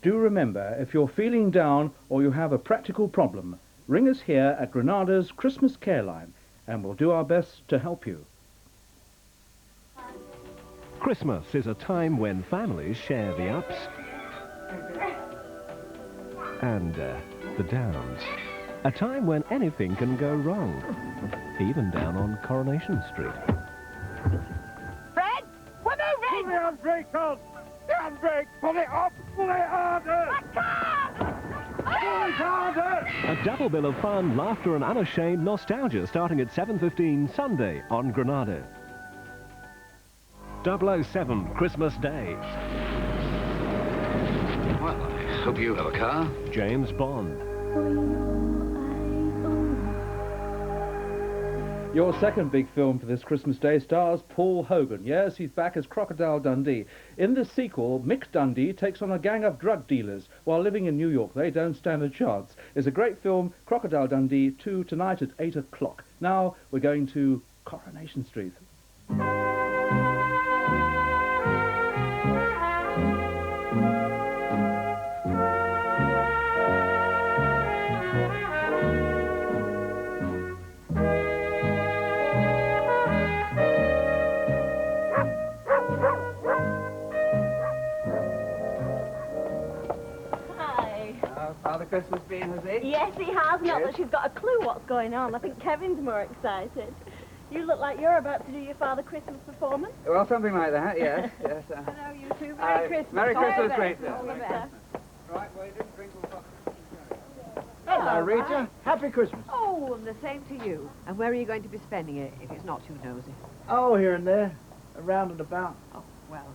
Do remember, if you're feeling down or you have a practical problem, ring us here at Granada's Christmas Care Line and we'll do our best to help you. Christmas is a time when families share the ups and the downs. A time when anything can go wrong, even down on Coronation Street. Fred, we're moving! Pull the handbrake on! The handbrake! Pull it up! Pull it harder! I can't! Pull it harder! A double bill of fun, laughter and unashamed nostalgia starting at 7:15 Sunday on Granada. 007 Christmas Day. Well, I hope you have a car. James Bond. Your second big film for this Christmas Day stars Paul Hogan. Yes, he's back as Crocodile Dundee. In this sequel, Mick Dundee takes on a gang of drug dealers while living in New York. They don't stand a chance. It's a great film, Crocodile Dundee 2, tonight at 8 o'clock. Now we're going to Coronation Street. Father Christmas been, has he? Yes, he has. Not that she's got a clue what's going on. I think Kevin's more excited. You look like you're about to do your Father Christmas performance. Well, something like that, yes. Yes. Hello, you two. Merry Christmas. Merry Christmas, Merry Rita. All the best. Right, well, you didn't drink all Hello, Rita. Happy Christmas. Oh, and the same to you. And where are you going to be spending it, if it's not too nosy? Oh, here and there. Around and about. Oh, well,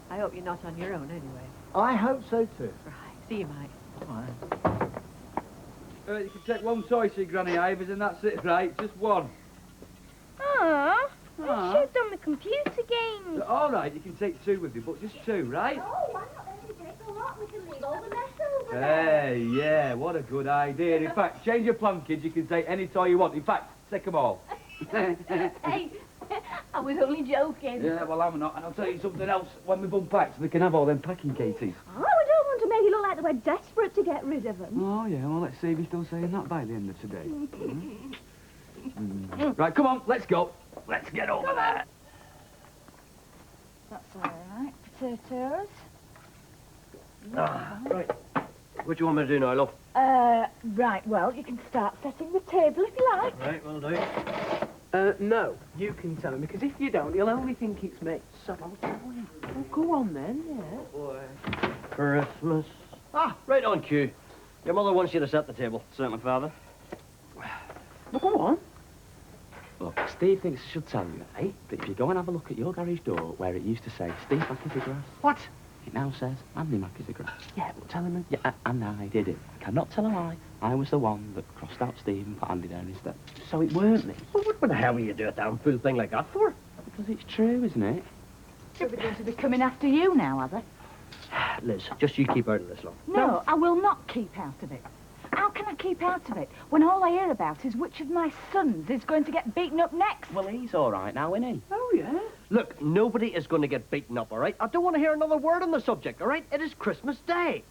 I hope you're not on your own anyway. I hope so, too. Right. See you, Mike. You can take one toy to Granny Ivers and that's it, right? Just one. I showed on the computer games. All right, you can take two with you, but just two, right? Oh, why not? Then we take a lot. We can leave all the mess over Hey, yeah, what a good idea. In fact, change your plan, kids. You can take any toy you want. In fact, take them all. Hey, I was only joking. Yeah, well, I'm not. And I'll tell you something else when we bump back so we can have all them packing cases. Oh, I don't want to make it look like we're desperate to get rid of them. Oh, yeah, well, let's see if he's still saying that by the end of today. Right, come on, let's go. Let's get over there. That's all right. Potatoes. Right. What do you want me to do now, love? Right, well, you can start setting the table if you like. Right, will do. No, you can tell him, because if you don't, he'll only think it's me. So I'll tell him. Oh, go on then, yeah. Boy. Christmas. Ah, right on cue. Your mother wants you to set the table. Certainly, Father. Well, go on. Look, Steve thinks I should tell you, eh? That if you go and have a look at your garage door where it used to say, Steve Mackie's What? it now says, Andy Mackie's Yeah, but tell him. Yeah, and I did it. I cannot tell a lie. I was the one that crossed out Steve and put Andy down instead. So it weren't me. Well, what the hell will you do a damn fool thing like that for? Because it's true, isn't it? They're going to be coming after you now, are they? Liz, just you keep out of this, love. No, I will not keep out of it. How can I keep out of it when all I hear about is which of my sons is going to get beaten up next? Well, he's all right now, isn't he? Oh, yeah? Look, nobody is going to get beaten up, all right? I don't want to hear another word on the subject, all right? It is Christmas Day.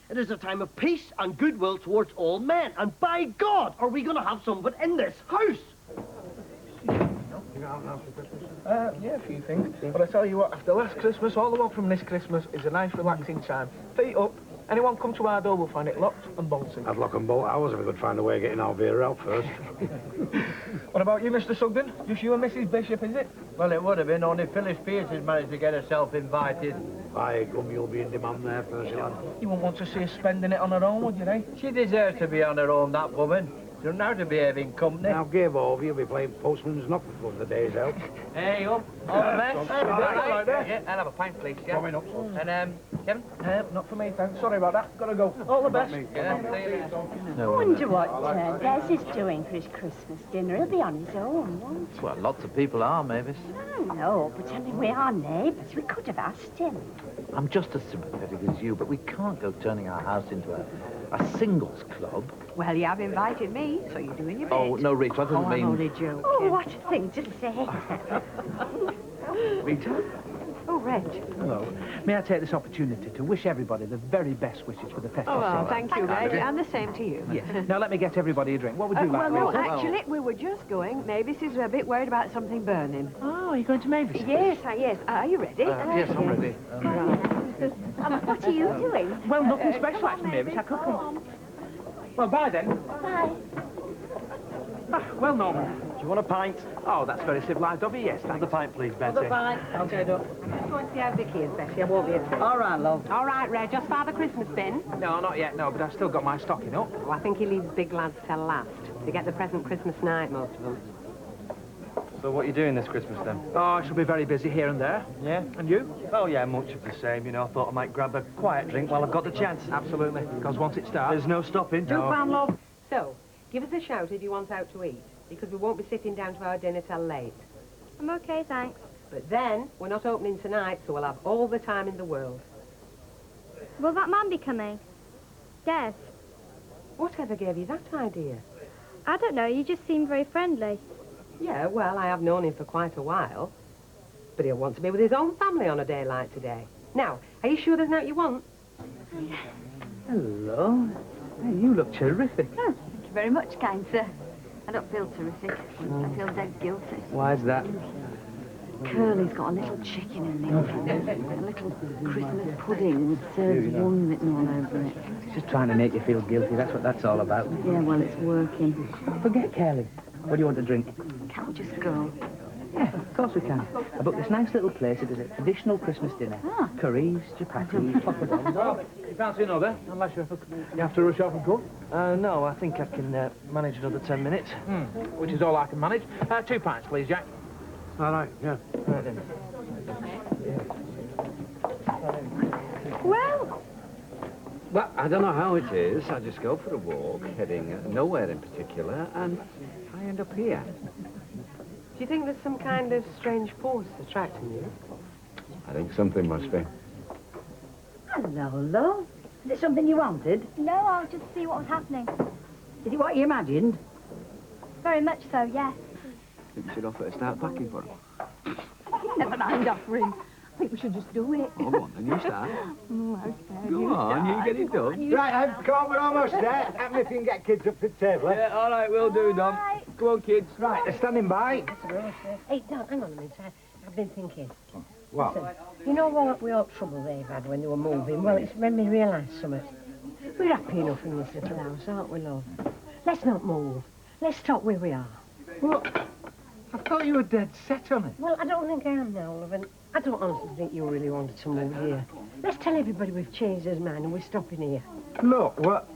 It is a time of peace and goodwill towards all men. And by God, are we going to have some of it in this house? Yeah, a few things. But I tell you what, after last Christmas, all the way from this Christmas is a nice, relaxing time. Feet up. Anyone come to our door will find it locked and bolted. I'd lock and bolt ours if we could find a way of getting Alvira out first. What about you, Mr. Sugden? Just you and Mrs. Bishop, is it? Well, it would have been, only Phyllis Pierce has managed to get herself invited. By gum, you'll be in demand there, Percy, lad. You wouldn't want to see her spending it on her own, would you, eh? She deserves to be on her own, that woman. She doesn't have to behave in company. Now, give over, you'll be playing postman's knock before the day's out. Hey, up. All the best. Right there. Yeah, I'll have a pint, please, yeah. Coming up, son. And, Kevin? Not for me, thanks. Sorry about that. Gotta go. All the best. Yeah, see you later. I wonder what Des is doing for his Christmas dinner. He'll be on his own, won't he? Well, lots of people are, Mavis. I know, but I mean, we are neighbours. We could have asked him. I'm just as sympathetic as you, but we can't go turning our house into a singles club. Well, you have invited me, so you're doing your bit. Oh, no, Rita, I didn't I'm mean... only joking. Oh, what a thing to say. Rita? Oh, Reg. Hello. May I take this opportunity to wish everybody the very best wishes for the festive Oh, well, season? thank you, Reg, and the same to you. Yeah. Now let me get everybody a drink. What would you like, Well, no, Rosa? actually, we were just going. Mavis is a bit worried about something burning. Oh, are you going to Mavis? Yes, yes. Are you ready? Yes, I'm ready. What are you doing? Well, nothing special, actually, Mavis. I could come. Well, bye then. Bye. Well, Norman. Do you want a pint? Oh, that's very civilised of you, yes, thanks. Another pint, please, Betty. Another pint. Okay, Doc. Just go and see how Vicky is, Betty. I won't be a minute. All right, love. All right, Reg. Just by the Christmas bin. No, not yet, no, but I've still got my stocking up. Oh, I think he leaves big lads till last. They get the present Christmas night, most of them. So what are you doing this Christmas, then? Oh, I shall be very busy here and there. Yeah? And you? Oh, yeah, much of the same. You know, I thought I might grab a quiet drink while I've got the chance. Absolutely, because once it starts... There's no stopping. Jump round, love. So, give us a shout if you want out to eat, because we won't be sitting down to our dinner till late. I'm okay, thanks. But then, we're not opening tonight, so we'll have all the time in the world. Will that man be coming? Des? Whatever gave you that idea? I don't know, you just seem very friendly. Yeah, well, I have known him for quite a while. But he'll want to be with his own family on a day like today. Now, are you sure there's no you want? Hello. Hey, you look terrific. Oh, thank you very much, kind sir. I don't feel terrific. I feel dead guilty. Why's that? Curly's got a little chicken in the oven. A little Christmas pudding with Sir's one written all over it. It's just trying to make you feel guilty. That's what that's all about. Yeah, well, it's working. Forget Kelly. What do you want to drink? Can't we just go? Yeah, of course we can. I booked this nice little place. It is a traditional Christmas dinner. Ah. Curries, chapatis, poppadoms. Oh, you fancy another? Unless you have to rush off and cook. No, I think I can manage another 10 minutes. Which is all I can manage. 2 pints, please, Jack. All right, yeah. Right then. Well, Well, I don't know how it is. I just go for a walk, heading nowhere in particular, and I end up here. do you think there's some kind of strange force attracting you? I think something must be. Hello, love. Is it something you wanted? No, I'll just see what was happening. Is it what you imagined? Very much so, yes. I think we should offer to start packing for him. Never mind offering. I think we should just do it. Oh, go on, then you start. Okay. Go on, you get it done. Right, come on, we're almost there. Have me if you can get kids up to the table. Yeah, all right, we'll do, Dom. Go on, kids. Right, they're standing by. Hey, Don, hang on a minute. I've been thinking. What? Listen, you know what we all trouble they've had when they were moving? Well, it's made me realise something. We're happy enough in this little house, aren't we, love? Let's not move. Let's stop where we are. Well, I thought you were dead set on it. Well, I don't think I am now, love, and I don't honestly think you really wanted to move here. Let's tell everybody we've changed our mind and we're stopping here. Look, what?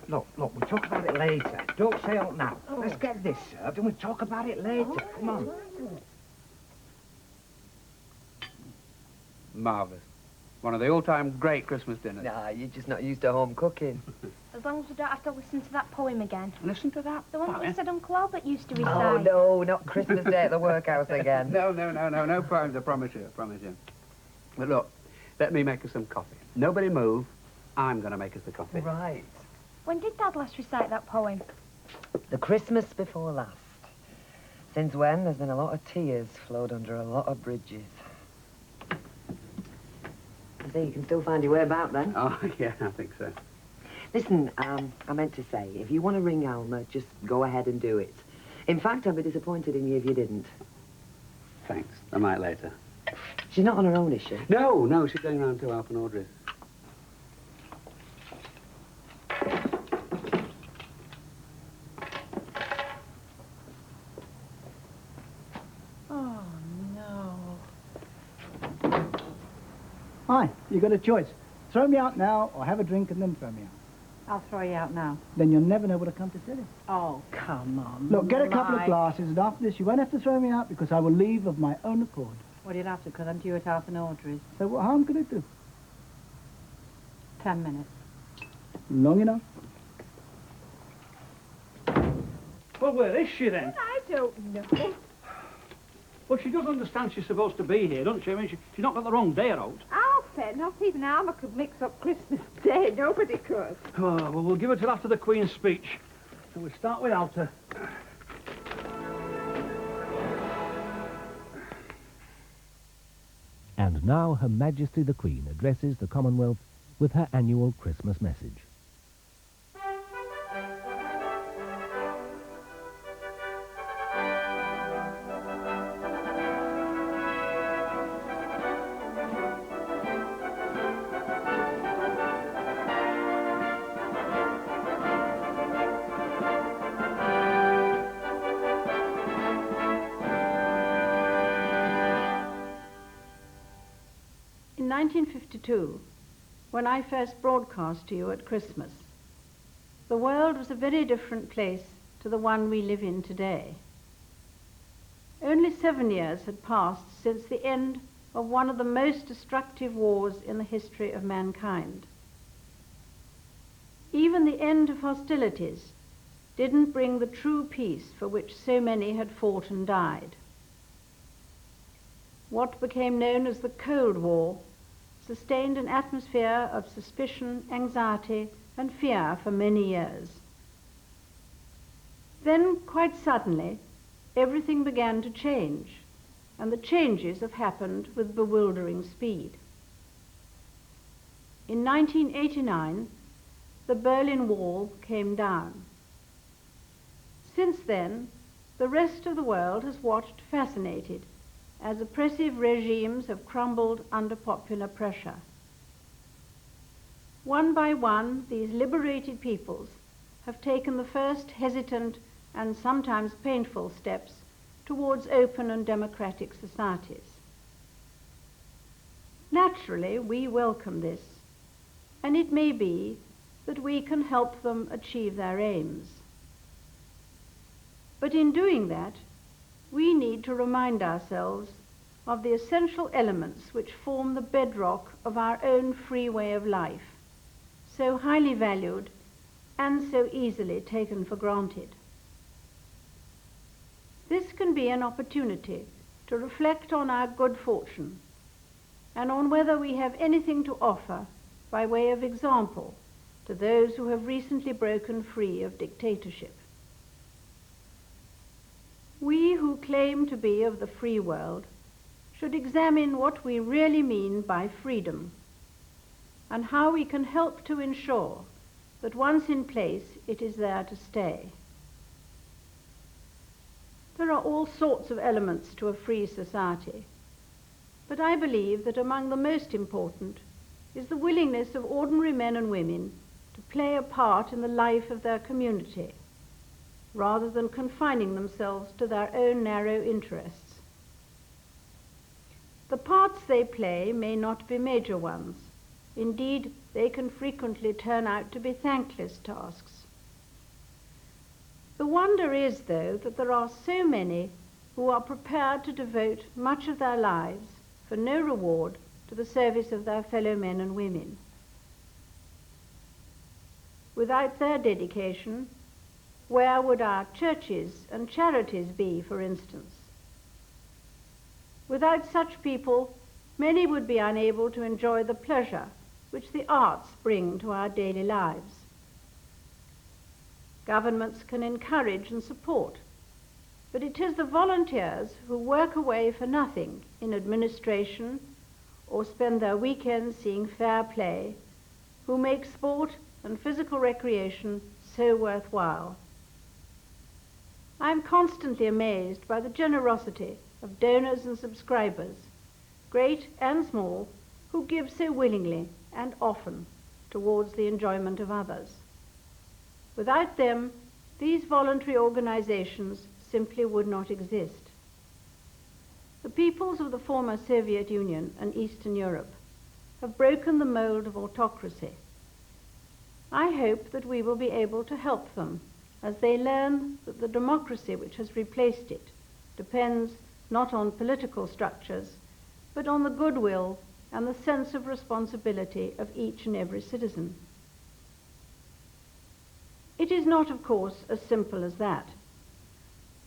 Look, we'll talk about it later. Don't say out now. Let's get this served and we'll talk about it later. Come on. Marvellous. One of the all-time great Christmas dinners. Nah, you're just not used to home cooking. As long as we don't have to listen to that poem again. Listen to that. The one that we said Uncle Albert used to recite. Oh, no, not Christmas Day at the workhouse again. No poems, I promise you. But look, let me make us some coffee. Nobody move. I'm going to make us the coffee. Right. When did Dad last recite that poem? The Christmas before last. Since when, there's been a lot of tears flowed under a lot of bridges. I think you can still find your way about then. Oh, yeah, I think so. Listen, I meant to say, if you want to ring Alma, just go ahead and do it. In fact, I'd be disappointed in you if you didn't. Thanks. I might later. She's not on her own, is she? No, she's going round to Alf and Audrey's. Oh, no. Hi, you got a choice. Throw me out now or have a drink and then throw me out. I'll throw you out now. Then you'll never know what I've come to tell you. Oh, come on. Look, get a couple of Mike. glasses and after this you won't have to throw me out because I will leave of my own accord. Well, you'll have to, because I'm due at Alf and Audrey's. So what harm could it do? 10 minutes. Long enough. Well, where is she then? I don't know. Well, she does understand she's supposed to be here, doesn't she? I mean, she's not got the wrong day out. Alfred, not even Alma could mix up Christmas Day. Nobody could. Oh, well, we'll give her till after the Queen's speech. So we'll start with Alta. And now Her Majesty the Queen addresses the Commonwealth with her annual Christmas message. In 1952, when I first broadcast to you at Christmas, the world was a very different place to the one we live in today. Only 7 years had passed since the end of one of the most destructive wars in the history of mankind. Even the end of hostilities didn't bring the true peace for which so many had fought and died. What became known as the Cold War sustained an atmosphere of suspicion, anxiety, and fear for many years. Then, quite suddenly, everything began to change, and the changes have happened with bewildering speed. In 1989, the Berlin Wall came down. Since then, the rest of the world has watched fascinated as oppressive regimes have crumbled under popular pressure. One by one, these liberated peoples have taken the first hesitant and sometimes painful steps towards open and democratic societies. Naturally, we welcome this, and it may be that we can help them achieve their aims. But in doing that, we need to remind ourselves of the essential elements which form the bedrock of our own free way of life, so highly valued and so easily taken for granted. This can be an opportunity to reflect on our good fortune and on whether we have anything to offer by way of example to those who have recently broken free of dictatorship. We who claim to be of the free world should examine what we really mean by freedom and how we can help to ensure that once in place it is there to stay. There are all sorts of elements to a free society, but I believe that among the most important is the willingness of ordinary men and women to play a part in the life of their community, rather than confining themselves to their own narrow interests. The parts they play may not be major ones. Indeed, they can frequently turn out to be thankless tasks. The wonder is, though, that there are so many who are prepared to devote much of their lives for no reward to the service of their fellow men and women. Without their dedication, where would our churches and charities be, for instance? Without such people, many would be unable to enjoy the pleasure which the arts bring to our daily lives. Governments can encourage and support, but it is the volunteers who work away for nothing in administration or spend their weekends seeing fair play who make sport and physical recreation so worthwhile. I am constantly amazed by the generosity of donors and subscribers, great and small, who give so willingly and often towards the enjoyment of others. Without them, these voluntary organizations simply would not exist. The peoples of the former Soviet Union and Eastern Europe have broken the mold of autocracy. I hope that we will be able to help them as they learn that the democracy which has replaced it depends not on political structures, but on the goodwill and the sense of responsibility of each and every citizen. It is not, of course, as simple as that.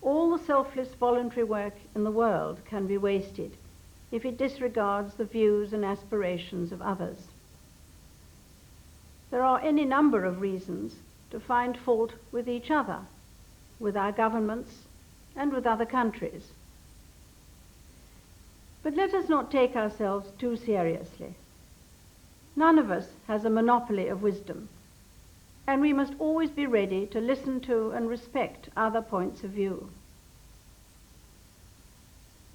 All the selfless voluntary work in the world can be wasted if it disregards the views and aspirations of others. There are any number of reasons to find fault with each other, with our governments, and with other countries. But let us not take ourselves too seriously. None of us has a monopoly of wisdom, and we must always be ready to listen to and respect other points of view.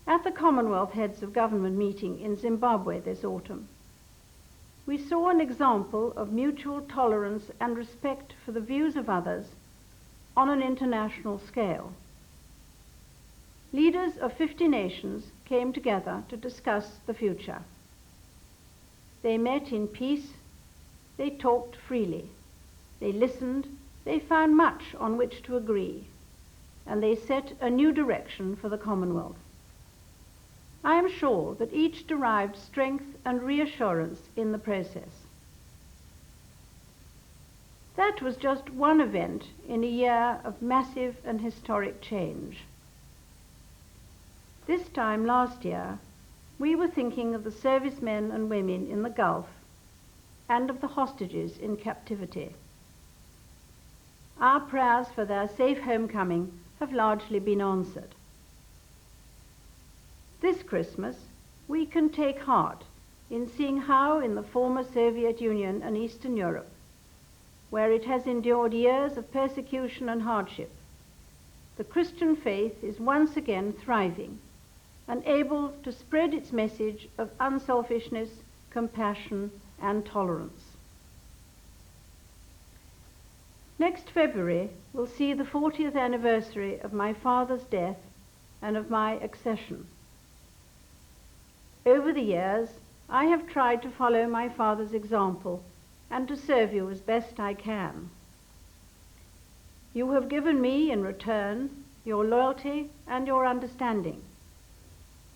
At the Commonwealth Heads of Government meeting in Zimbabwe this autumn, we saw an example of mutual tolerance and respect for the views of others on an international scale. Leaders of 50 nations came together to discuss the future. They met in peace, they talked freely, they listened, they found much on which to agree, and they set a new direction for the Commonwealth. I am sure that each derived strength and reassurance in the process. That was just one event in a year of massive and historic change. This time last year, we were thinking of the servicemen and women in the Gulf and of the hostages in captivity. Our prayers for their safe homecoming have largely been answered. This Christmas, we can take heart in seeing how in the former Soviet Union and Eastern Europe, where it has endured years of persecution and hardship, the Christian faith is once again thriving and able to spread its message of unselfishness, compassion, and tolerance. Next February will see the 40th anniversary of my father's death and of my accession. Over the years, I have tried to follow my father's example and to serve you as best I can. You have given me in return your loyalty and your understanding,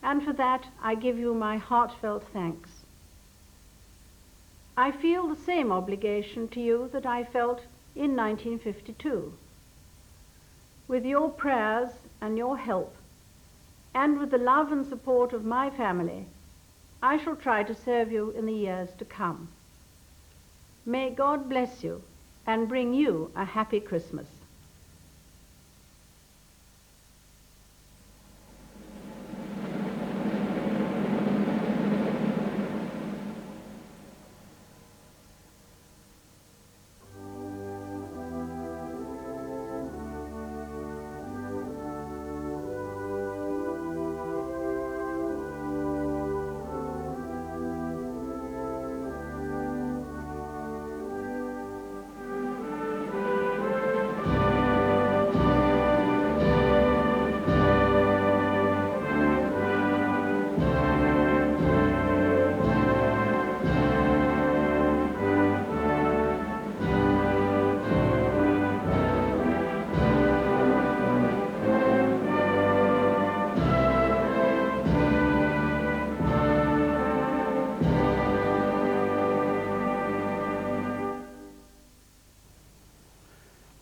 and for that I give you my heartfelt thanks. I feel the same obligation to you that I felt in 1952. With your prayers and your help, and with the love and support of my family, I shall try to serve you in the years to come. May God bless you and bring you a happy Christmas.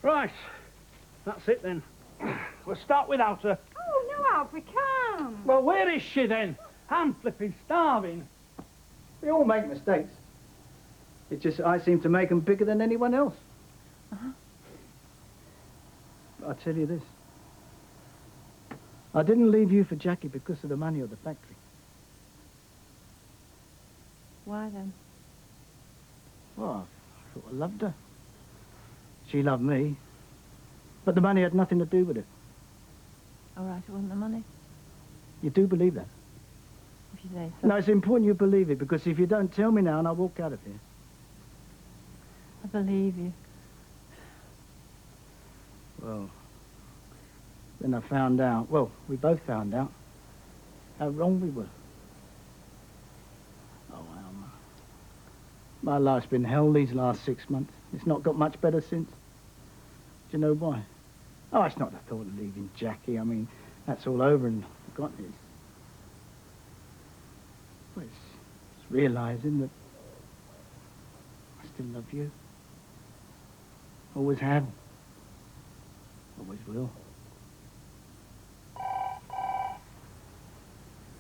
Right, that's it then. We'll start without her. Oh, no, Alf, we can't. Well, where is she then? I'm flipping starving. We all make mistakes. It's just I seem to make them bigger than anyone else. But I'll tell you this. I didn't leave you for Jackie because of the money or the factory. Why then? Well, I thought I loved her. She loved me. But the money had nothing to do with it. All right, it wasn't the money, You do believe that? if you say so. No, it's important you believe it, because if you don't tell me now and I walk out of here. I believe you. Well, then I found out, well, we both found out how wrong we were. Oh, Alma. My life's been hell these last 6 months. It's not got much better since. Do you know why? Oh, it's not the thought of leaving Jackie. I mean, that's all over and forgotten it. Well, it's realising that I still love you. Always have. Always will.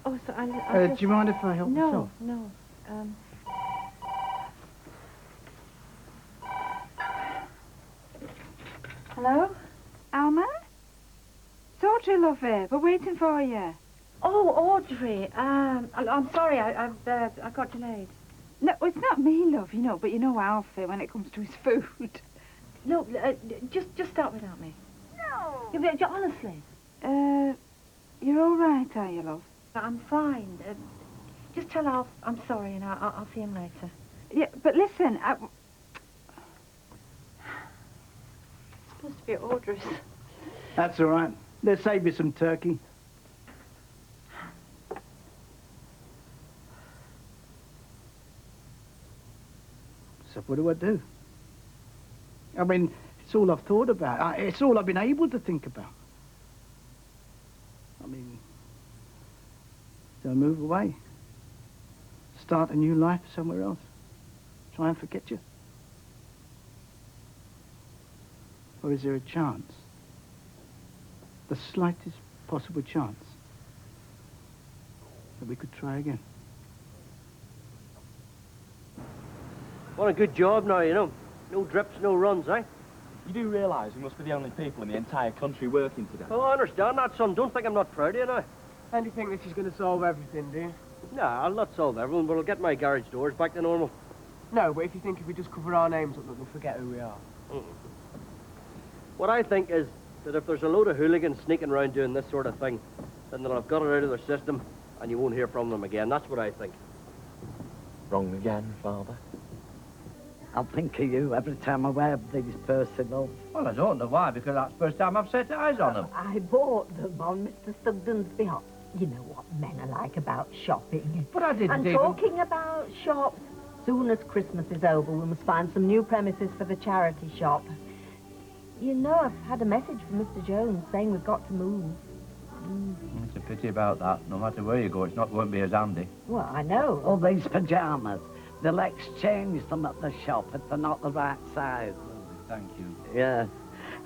Oh, so I Do you mind if I help myself? No. Hello? Alma? Sorry, lovey. We're waiting for you. Oh, Audrey, I'm sorry, I got delayed. No, it's not me, love, you know, but you know Alfie when it comes to his food. Look, just start without me. No. Honestly. You're all right, are you, love? I'm fine. Just tell Alf I'm sorry and I'll see him later. Yeah, but listen, it's supposed to be Audrey's. That's all right. Let's save you some turkey. So what do I do? I mean, it's all I've thought about. It's all I've been able to think about. I mean, do I move away? Start a new life somewhere else? Try and forget you? Or is there a chance? The slightest possible chance that we could try again? What a good job now, you know. No drips, no runs, eh? You do realise we must be the only people in the entire country working today? Oh, I understand that, son. Don't think I'm not proud of you now. And you think this is going to solve everything, do you? No, I'll not solve everything, but I'll get my garage doors back to normal. No, but if you think if we just cover our names up, that they'll forget who we are. What I think is that if there's a load of hooligans sneaking around doing this sort of thing, then they'll have got it out of their system, and you won't hear from them again. That's what I think. Wrong again, Father? I'll think of you every time I wear these personals. Well, I don't know why, because that's the first time I've set eyes on them. I bought them on Mr. Sugden's behalf. You know what men are like about shopping. But I didn't And even... talking about shops, soon as Christmas is over, we must find some new premises for the charity shop. You know, I've had a message from Mr. Jones saying we've got to move. It's a pity about that. No matter where you go, it won't be as handy. Well, I know. All these pyjamas. They'll exchange them at the shop if they're not the right size. Thank you. Yes.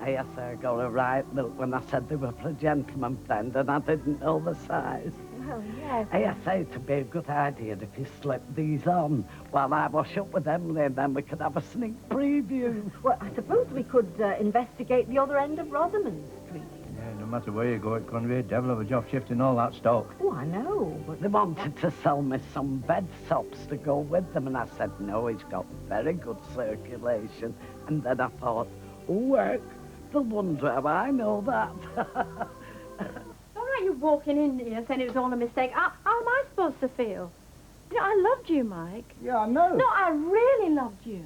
I guess I got a right look when I said they were for a gentleman friend and I didn't know the size. Well, yes. I say it'd be a good idea if you slip these on while I wash up with Emily, and then we could have a sneak preview. Well, I suppose we could investigate the other end of Rosamond Street. Yeah, no matter where you go, it's going to be a devil of a job shifting all that stock. Oh, I know, but... They wanted to sell me some bed sops to go with them, and I said, no, he's got very good circulation. And then I thought, oh, work, they'll wonder how I know that. All right, you walking in here saying it was all a mistake. How am I supposed to feel? You know, I loved you, Mike. Yeah, I know. No, I really loved you.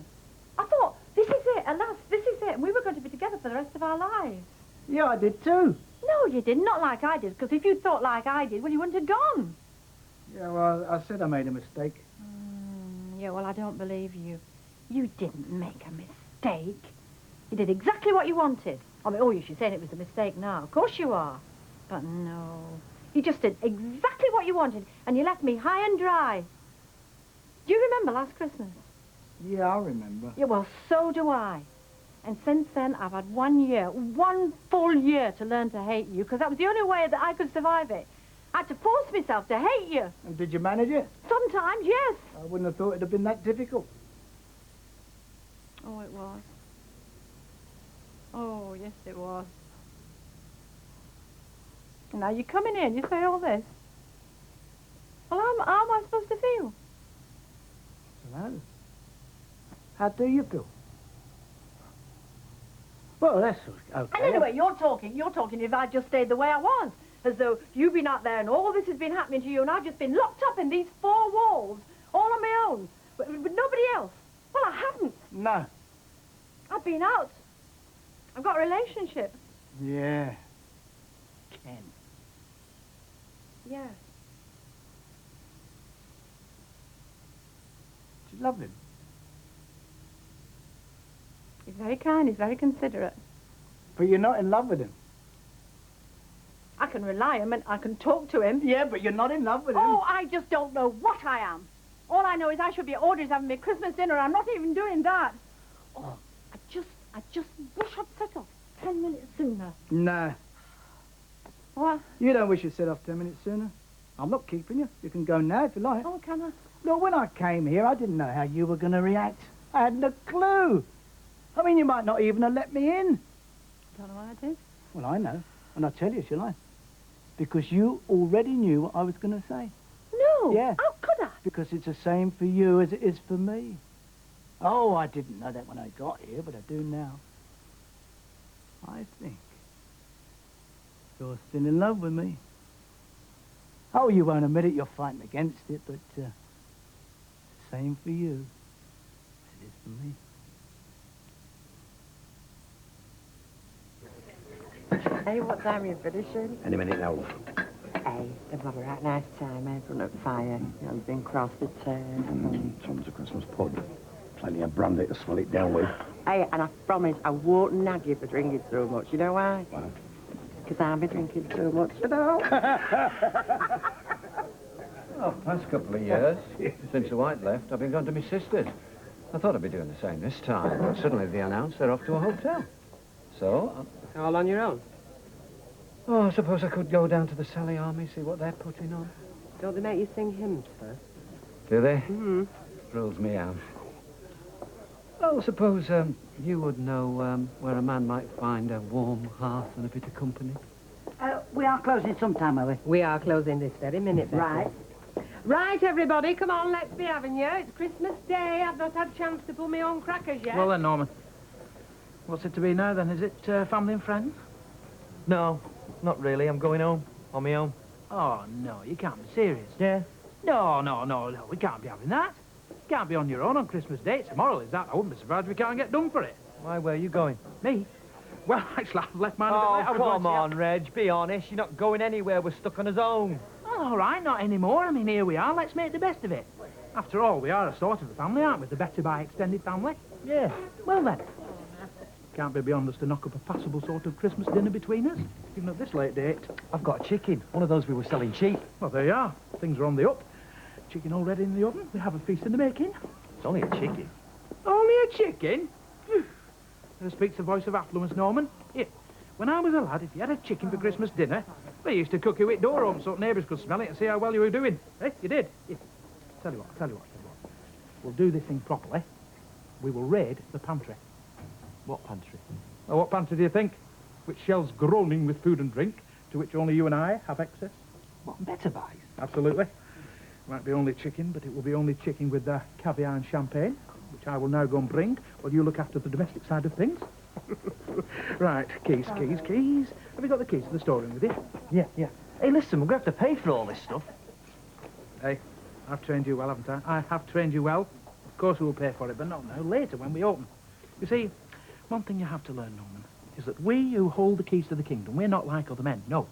I thought, this is it, at last, this is it, and we were going to be together for the rest of our lives. Yeah, I did too. No, you didn't, not like I did, because if you'd thought like I did, well, you wouldn't have gone. Yeah, well, I said I made a mistake. Yeah, well, I don't believe you. You didn't make a mistake. You did exactly what you wanted. I mean, oh, you should say it was a mistake now. Of course you are. But no. You just did exactly what you wanted, and you left me high and dry. Do you remember last Christmas? Yeah, I remember. Yeah, well, so do I. And since then, I've had 1 year, 1 full year to learn to hate you, because that was the only way that I could survive it. I had to force myself to hate you. And did you manage it? Sometimes, yes. I wouldn't have thought it'd have been that difficult. Oh, it was. Oh, yes, it was. And now you come in here and you say all this. Well, how am I supposed to feel? Well, how do you feel? Well, that's okay. And anyway, you're talking if I just stayed the way I was. As though you've been out there and all this has been happening to you and I've just been locked up in these 4 walls, all on my own, but nobody else. Well, I haven't. No. I've been out. I've got a relationship. Yeah. Ken. Yeah. Do you love him? He's very kind, he's very considerate. But you're not in love with him. I can rely on him and I can talk to him. Yeah, but you're not in love with him. Oh, I just don't know what I am. All I know is I should be at Audrey's having my Christmas dinner. I'm not even doing that. Oh, I just wish I'd set off 10 minutes sooner. No. What? You don't wish you set off 10 minutes sooner. I'm not keeping you. You can go now if you like. Oh, can I? Look, when I came here, I didn't know how you were going to react. I hadn't a clue. I mean, you might not even have let me in. Don't know what I did. Well, I know. And I'll tell you if you like. Because you already knew what I was going to say. No. Yeah. How could I? Because it's the same for you as it is for me. Oh, I didn't know that when I got here, but I do now. I think you're still in love with me. Oh, you won't admit it, you're fighting against it, but it's the same for you as it is for me. Hey, what time are you finishing? Any minute now. Hey, they've had a right nice time in front of the fire. You know, we've been cross the turn. Tons of Christmas pud. Plenty of brandy to swell it down with. Hey, and I promise I won't nag you for drinking so much. You know why? Why? Because I've been drinking so much, you know. Oh, past couple of years, since the White left, I've been going to my sister's. I thought I'd be doing the same this time, but suddenly they announced they're off to a hotel. So, All on your own? oh, I suppose I could go down to the Sally Army, see what they're putting on. Don't they make you sing hymns first? Do they? Mm-hmm. Rules me out. Well, I suppose you would know where a man might find a warm hearth and a bit of company. We are closing sometime, are we? We are closing this very minute, Betty. Right. Right, everybody, come on, let's be having you. It's Christmas Day. I've not had a chance to pull my own crackers yet. Well then, Norman. What's it to be now then? Is it family and friends? No, not really. I'm going home on my own. Oh, no, you can't be serious. Yeah? No, we can't be having that. You can't be on your own on Christmas Day. It's immoral, is that? I wouldn't be surprised if we can't get done for it. Why, where are you going? Me? Well, actually, I've left mine a bit Oh, late. I was going come to see on, Reg, be honest. You're not going anywhere. We're stuck on his own. Oh, all right, not anymore. I mean, here we are. Let's make the best of it. After all, we are a sort of a family, aren't we? The better by extended family. Yeah. Well, then. Can't be beyond us to knock up a passable sort of Christmas dinner between us, even at this late date. I've got a chicken. One of those we were selling cheap. Well, there you are. Things are on the up. Chicken already in the oven. We have a feast in the making. It's only a chicken. Only a chicken? Phew. There speaks the voice of affluence, Norman. Here, when I was a lad, if you had a chicken for Christmas dinner, they used to cook you with door open so neighbours could smell it and see how well you were doing. Eh? You did? Here. Tell you what. We'll do this thing properly. We will raid the pantry. What pantry? Well, what pantry do you think? Which shelves groaning with food and drink, to which only you and I have access? What, better buys? Absolutely. Might be only chicken, but it will be only chicken with caviar and champagne, which I will now go and bring, while you look after the domestic side of things. Right, keys. Have you got the keys to the storeroom with you? Yeah. Hey, listen, we're going to have to pay for all this stuff. Hey, I've trained you well, haven't I? I have trained you well. Of course we'll pay for it, but not now, later when we open. You see, one thing you have to learn, Norman, is that we who hold the keys to the kingdom, we're not like other men. No,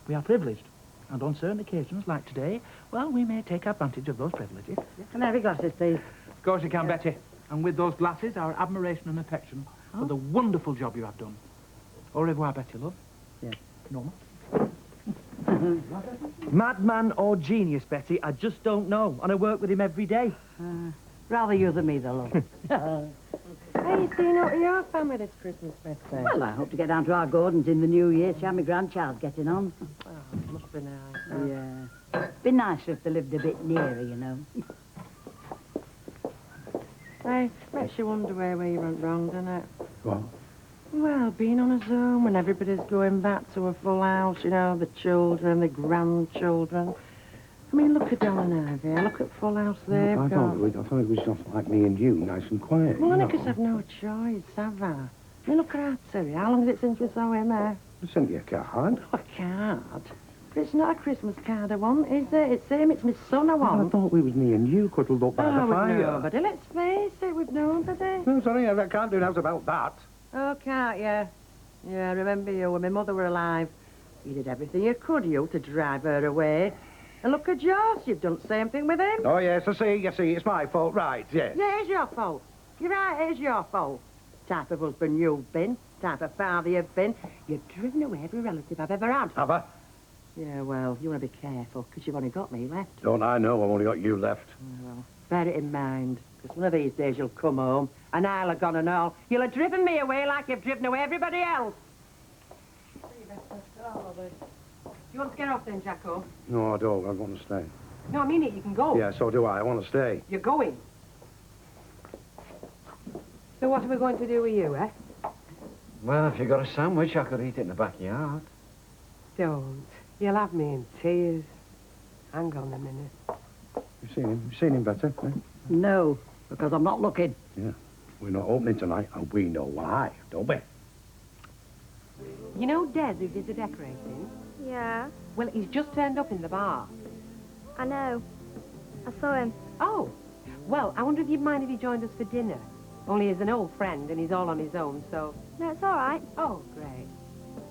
we are privileged. And on certain occasions, like today, well, we may take advantage of those privileges. Can I have your glasses, please? Of course you can, Betty. And with those glasses, our admiration and affection for the wonderful job you have done. Au revoir, Betty, love. Yes. Norman. Madman or genius, Betty, I just don't know. And I work with him every day. Rather you than me, though, love. Are you seeing out your family this Christmas, Betty? Well, I hope to get down to our gardens in the new year, see how my grandchild's getting on. Oh, it must be nice. Yeah. Be nicer if they lived a bit nearer, you know. Hey, makes you wonder where you went wrong, doesn't it? What? Well, being on his own when everybody's going back to a full house, you know, the children, the grandchildren. I mean, look at Dal and Ivy. Look at full house they've I got. thought it was just like me and you, nice and quiet. Well, you niggas know. have no choice, have they? I mean, look at our Terry. How long is it since we saw him there? I sent you a card. A card? But it's not a Christmas card I want, is it? It's him, it's my son I want. Well, I thought we was me and you cuddled up by the Oh, with fire. nobody. Let's face it, with nobody. No, sorry, I can't do nothing about that. Oh, can't you? Yeah, I remember you when my mother were alive. You did everything you could, you, to drive her away. And look at yours, you've done the same thing with him. Oh, yes, I see, it's my fault, right, yes. Yeah, it's your fault. You're right, it's your fault. Type of husband you've been, type of father you've been. You've driven away every relative I've ever had. Have I? Yeah, well, you want to be careful, because you've only got me left. Don't I know, I've only got you left. Well, bear it in mind, because one of these days you'll come home, and I'll have gone and all. You'll have driven me away like you've driven away everybody else. You want to get off then, Jacko? No, I don't, I want to stay. No, I mean it, you can go. Yeah, so do I want to stay. You're going. So what are we going to do with you, eh? Well, if you got a sandwich, I could eat it in the backyard. Don't. You'll have me in tears. Hang on a minute. You've seen him? You've seen him better, eh? No, because I'm not looking. Yeah. We're not opening tonight, and we know why, don't we? You know Des who did the decorating? Yeah, Well, he's just turned up in the bar. I know. I saw him. Oh, well, I wonder if you'd mind if he joined us for dinner. Only he's an old friend and he's all on his own, so... No, it's all right. Oh, great.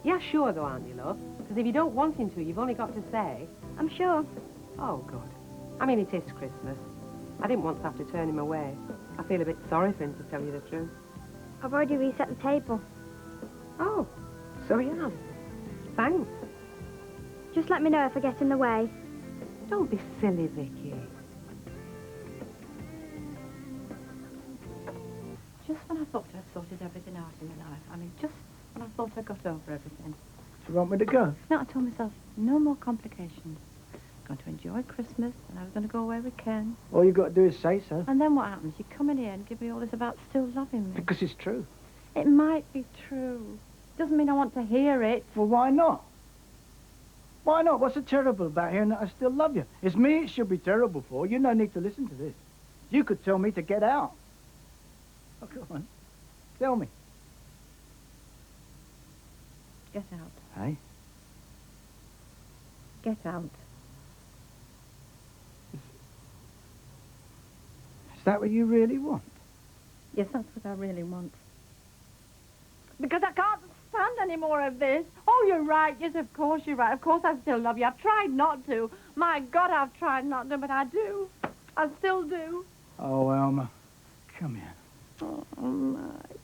Yeah, sure though, aren't you, love? Because if you don't want him to, you've only got to say... I'm sure. Oh, good. I mean, it is Christmas. I didn't want to have to turn him away. I feel a bit sorry for him, to tell you the truth. I've already reset the table. Oh, so he has. Thanks. Just let me know if I get in the way. Don't be silly, Vicky. Just when I thought I'd sorted everything out in my life, I mean, just when I thought I got over everything. Do you want me to go? No, I told myself, no more complications. I'm going to enjoy Christmas, and I was going to go away with Ken. All you've got to do is say so. And then what happens? You come in here and give me all this about still loving me. Because it's true. It might be true. Doesn't mean I want to hear it. Well, why not? Why not? What's so terrible about hearing that I still love you? It's me it should be terrible for. You no need to listen to this. You could tell me to get out. Oh, come on. Tell me. Get out. Hey? Get out. Is that what you really want? Yes, that's what I really want. Because I can't stand any more of this. Oh, you're right. Yes, of course you're right. Of course I still love you. I've tried not to. My God, I've tried not to, but I do. I still do. Oh, Elma. Come here. Oh, Mike.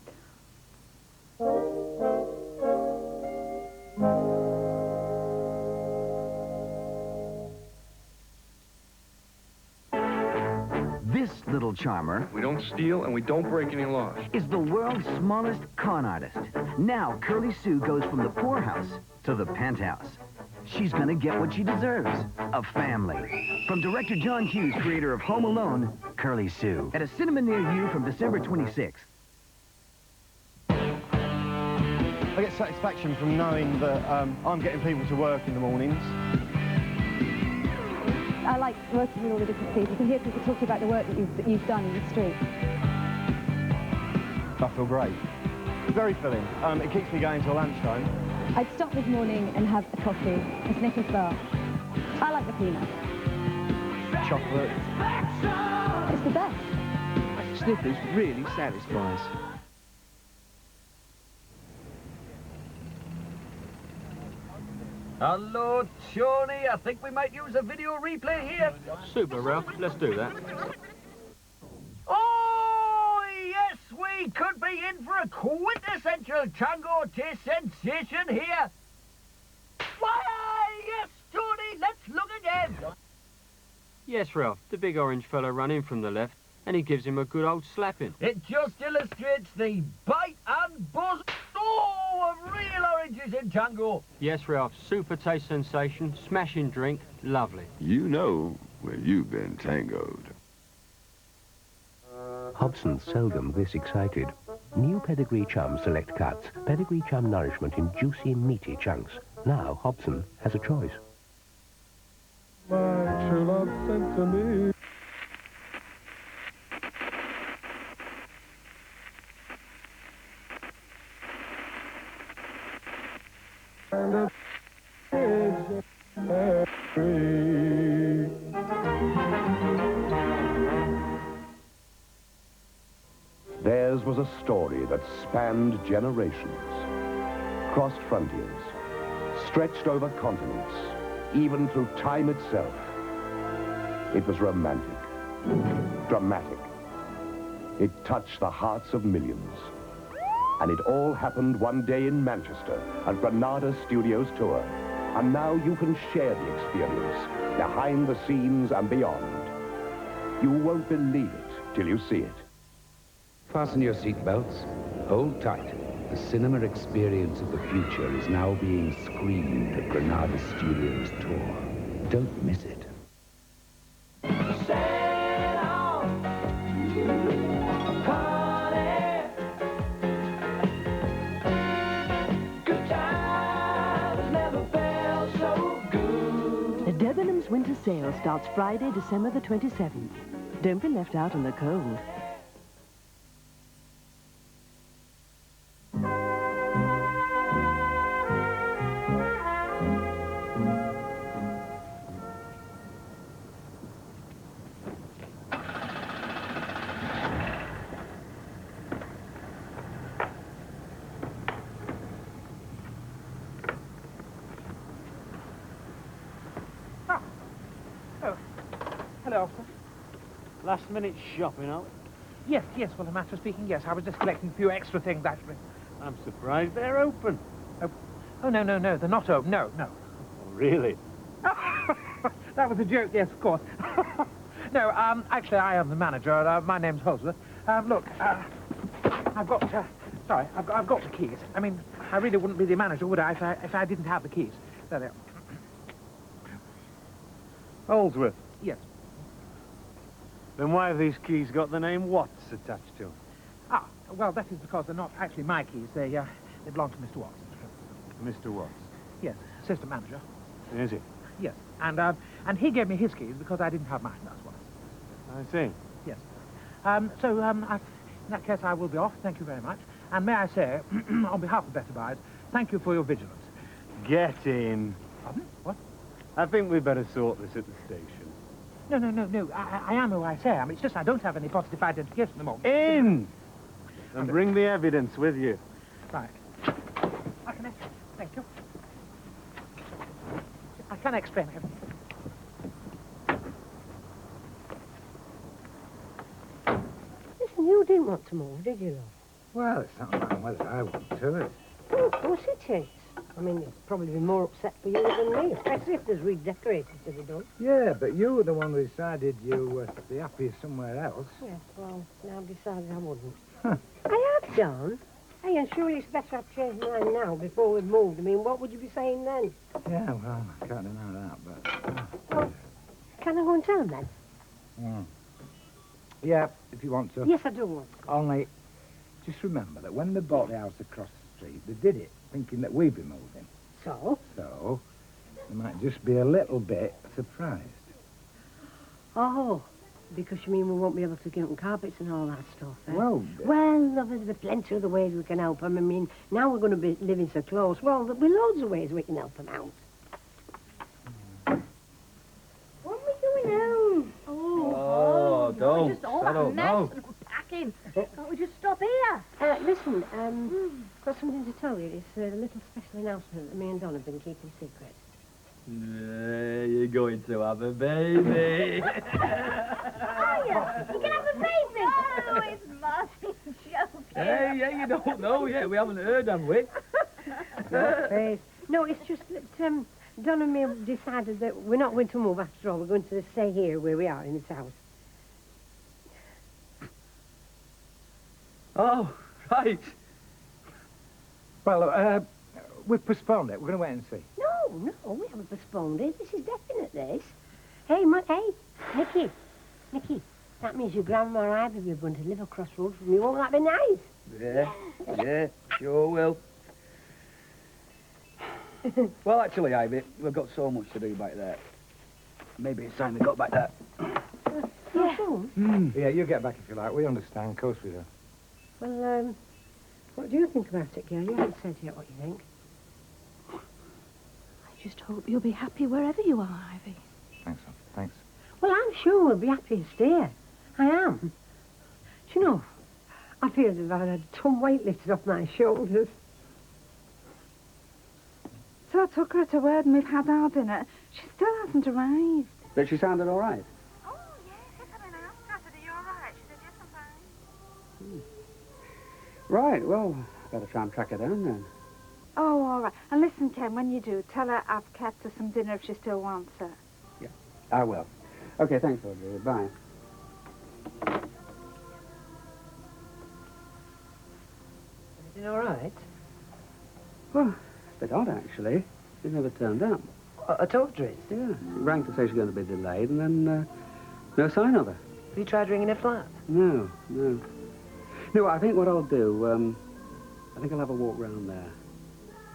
This little charmer... We don't steal and we don't break any laws. ...is the world's smallest con artist. Now, Curly Sue goes from the poorhouse to the penthouse. She's gonna get what she deserves. A family. From director John Hughes, creator of Home Alone, Curly Sue. At a cinema near you from December 26th. I get satisfaction from knowing that I'm getting people to work in the mornings. I like working with all the different people. You can hear people talking about the work that you've done in the street. I feel great. Very filling. It keeps me going till lunchtime. I'd stop this morning and have a coffee, a Snickers bar. I like the peanuts. Chocolate. It's the best. Snickers really satisfies. Hello, Tony. I think we might use a video replay here. Super, Ralph. Let's do that. Oh, yes, we could be in for a quintessential tango taste sensation here. Why, yes, Tony, let's look again. Yes, Ralph. The big orange fella run in from the left, and he gives him a good old slapping. It just illustrates the bite and buzz of real oranges in tango. Yes, Ralph. Super taste sensation, smashing drink, lovely. You know where you've been tangoed. Hobson seldom this excited. New Pedigree Chum Select Cuts. Pedigree Chum nourishment in juicy, meaty chunks. Now Hobson has a choice. My true love sent to me. And it's free. Theirs was a story that spanned generations, crossed frontiers, stretched over continents, even through time itself. It was romantic, dramatic. It touched the hearts of millions. And it all happened one day in Manchester at Granada Studios Tour. And now you can share the experience, behind the scenes and beyond. You won't believe it till you see it. Fasten your seatbelts. Hold tight. The cinema experience of the future is now being screened at Granada Studios Tour. Don't miss it. Good times never felt so good. sale starts Friday, December the 27th. Don't be left out in the cold. Hello, officer. Last minute shopping, are we? Yes, yes, well, a matter of speaking, yes. I was just collecting a few extra things, actually. I'm surprised they're open. Oh, no, they're not open. No. Oh, really? That was a joke, yes, of course. No, actually, I am the manager. My name's Holsworth. Look, I've got the keys. I mean, I really wouldn't be the manager, would I, if I didn't have the keys. There they are. Holsworth? Yes. Then why have these keys got the name Watts attached to them? Ah, well, that is because they're not actually my keys. They belong to Mr. Watts. Mr. Watts? Yes, assistant manager. Is he? Yes, and he gave me his keys because I didn't have mine, that's why. I see. Yes. In that case, I will be off. Thank you very much. And may I say, on behalf of Better Buys, thank you for your vigilance. Get in. Pardon? What? I think we better sort this at the station. No. I am who I say I am. It's just I don't have any positive identification at the moment. In! And bring the evidence with you. Right. Thank you. I can explain everything. Listen, you didn't want to move, did you, love? Well, it's not about whether I want to. It's... Oh, of course it is. I mean, it's probably been more upset for you than me, especially if there's redecorating to be done. Yeah, but you were the one who decided you would be happier somewhere else. Yes, well, now I've decided I wouldn't. I have done. Hey, and surely it's better I've changed mine now before we've moved. I mean, what would you be saying then? Yeah, well, I can't deny that, but... Well, can I go and tell them then? Yeah, if you want to. Yes, I do want to. Only, just remember that when they bought the house across the street, they did it thinking that we'd be moving. So? So, they might just be a little bit surprised. Oh, because you mean we won't be able to get on carpets and all that stuff, eh? Well... Well, love, there's plenty of the ways we can help them. I mean, now we're going to be living so close. Well, there'll be loads of ways we can help them out. What are we doing now? Oh, don't. Just all that mess and packing. Can't we just stop here? Listen, got something to tell you. It's a little special announcement that me and Don have been keeping secret. You're going to have a baby. Are you? You can have a baby. Oh, it's Martin joking. Hey, you don't know yet. We haven't heard, have we? No, it's just that Don and me have decided that we're not going to move after all. We're going to stay here where we are in this house. Oh, right. Well, we've postponed it. We're going to wait and see. No, we haven't postponed it. This is definite, this. Hey, Nicky, that means your grandma and Ivy are going to live across the road from you. Won't that be nice? Yeah, sure will. Well, actually, Ivy, we've got so much to do back there. Maybe it's time we got back there. Yeah, you get back if you like. We understand. Of course we do. Well, what do you think about it, girl? You haven't said yet what you think. I just hope you'll be happy wherever you are, Ivy. Thanks, Sophie. Thanks. Well, I'm sure we'll be happiest here. I am. Do you know, I feel as if I've had a ton weight lifted off my shoulders. So I took her at her word and we've had our dinner. She still hasn't arrived. But she sounded all right. Oh, yes, I mean, I said, are you all right? She said, yes, I'm fine. Right, well, better try and track her down then. Oh, all right. And listen, Ken, when you do, tell her I've kept her some dinner if she still wants her. Yeah, I will. Okay, thanks, Audrey. Bye. Everything all right? Well, a bit odd, actually. She never turned up. I told her it. Yeah, she rang to say she's going to be delayed, and then no sign of her. Have you tried ringing her flat? No. No, I think what I'll do, I think I'll have a walk round there.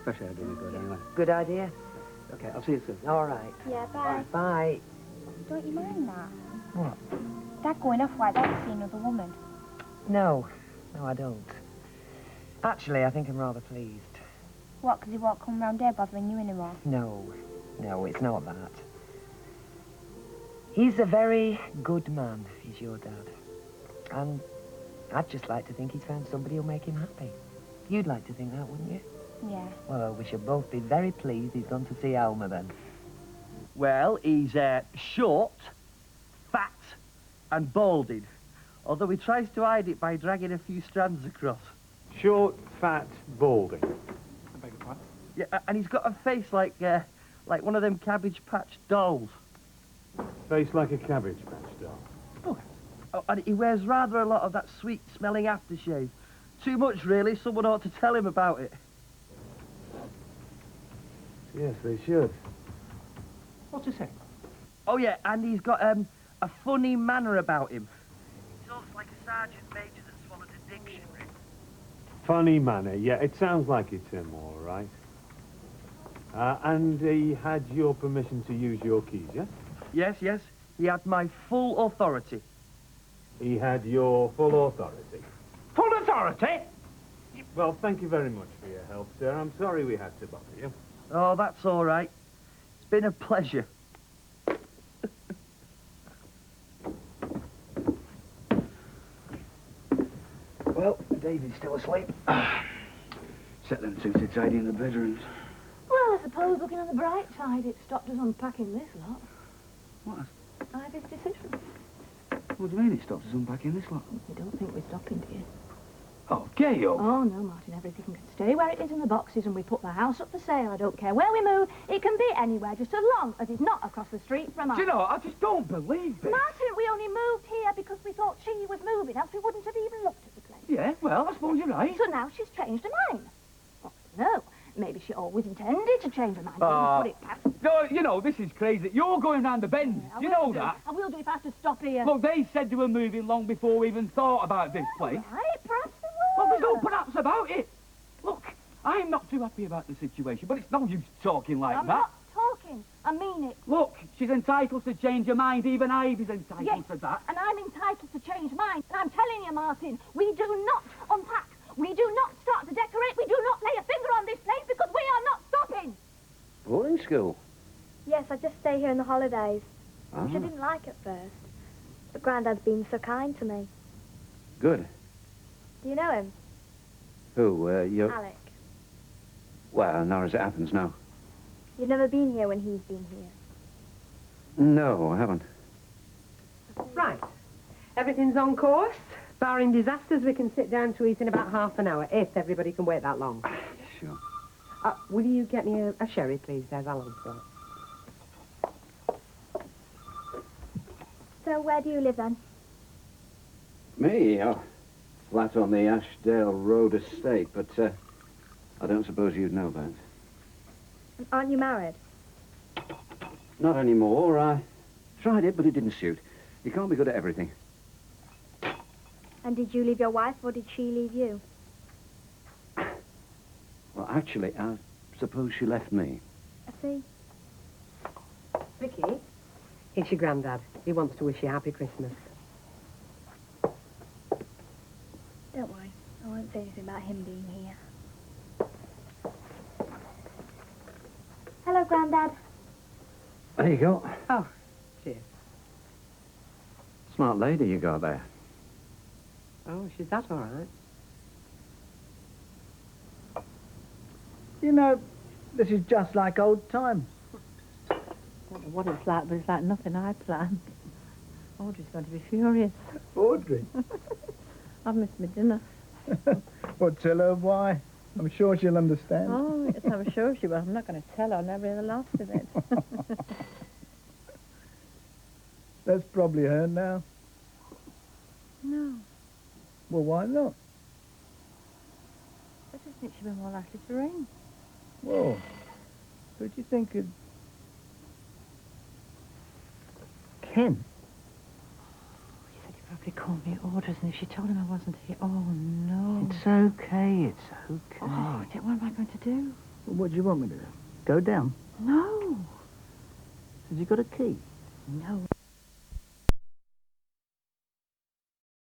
Fresh air doing me good, anyway. Good idea. Okay, I'll see you soon. All right. Yeah, bye. Bye. Don't you mind that? What? Dad going off like that to see another woman. No. No, I don't. Actually, I think I'm rather pleased. What, because he won't come round here bothering you anymore? No. No, it's not that. He's a very good man, is your dad. And I'd just like to think he's found somebody who'll make him happy. You'd like to think that, wouldn't you? Yeah. Well, we should both be very pleased he's gone to see Alma then. Well, he's short, fat, and balding. Although he tries to hide it by dragging a few strands across. Short, fat, balding. I beg your pardon? Yeah, and he's got a face like one of them Cabbage Patch dolls. Face like a Cabbage Patch doll. Oh, and he wears rather a lot of that sweet-smelling aftershave. Too much, really. Someone ought to tell him about it. Yes, they should. What's he saying? Oh, yeah, and he's got a funny manner about him. He talks like a sergeant major that swallowed a dictionary. Funny manner. Yeah, it sounds like it's him, all right. And he had your permission to use your keys, yes? Yes, yes. He had my full authority. He had your full authority. Full authority? Well, thank you very much for your help, sir. I'm sorry we had to bother you. Oh, that's all right. It's been a pleasure. Well, David's still asleep. Set them suited tidy in the bedrooms. Well, I suppose, looking on the bright side, it stopped us unpacking this lot. What? Ivy's decision. What do you mean it stopped us unpacking this lot? You don't think we're stopping, do you? Oh, Gail! Oh, no, Martin, everything can stay where it is in the boxes and we put the house up for sale. I don't care where we move. It can be anywhere, just as long as it's not across the street from us. Do you know, I just don't believe this. Martin, we only moved here because we thought she was moving, else we wouldn't have even looked at the place. Yeah, well, I suppose you're right. So now she's changed her mind. Well, no, maybe she always intended to change her mind. Put it past. No, you know, this is crazy. You're going round the bend. I you will know do. that? I will do if I have to stop here. Look, they said they were moving long before we even thought about this place. Right, perhaps they Well, will. there's no perhaps about it. Look, I'm not too happy about the situation, but it's no use talking like I'm that. not talking. I mean it. Look, she's entitled to change her mind. Even Ivy's entitled Yes, to that. and I'm entitled to change mine. And I'm telling you, Martin, we do not unpack. We do not start to decorate. We do not lay a finger on this place because we are not stopping. Boarding school? Yes, I just stay here in the holidays. Ah. Which I didn't like at first. But Grandad's been so kind to me. Good. Do you know him? Who, you... Alec. Well, not as it happens, no. You've never been here when he's been here. No, I haven't. Right. Everything's on course. Barring disasters, we can sit down to eat in about half an hour, if everybody can wait that long. Sure. Will you get me a sherry, please, Des? I'll answer it. So where do you live then? Me? Oh, flat on the Ashdale Road estate, but I don't suppose you'd know that. And aren't you married? Not anymore. I tried it, but it didn't suit. You can't be good at everything. And did you leave your wife or did she leave you? Well, actually, I suppose she left me. I see. Vicky, it's your granddad. He wants to wish you a happy Christmas. Don't worry. I won't say anything about him being here. Hello, Grandad. There you go. Oh, cheers. Smart lady you got there. Oh, she's that all right? You know, this is just like old times. I don't know what it's like, but it's like nothing I planned. Audrey's going to be furious. Audrey? I've missed my dinner. Well, tell her why. I'm sure she'll understand. Oh, yes, I'm sure she will. I'm not going to tell her. I'll never hear the last of it. That's probably her now. No. Well, why not? I just think she'd be more likely to ring. Whoa. Who do you think could... Ken? He said he'd probably call me orders, and if she told him I wasn't here... Oh, no. It's okay, it's okay. Oh, what am I going to do? Well, what do you want me to do? Go down? No. Has he got a key? No.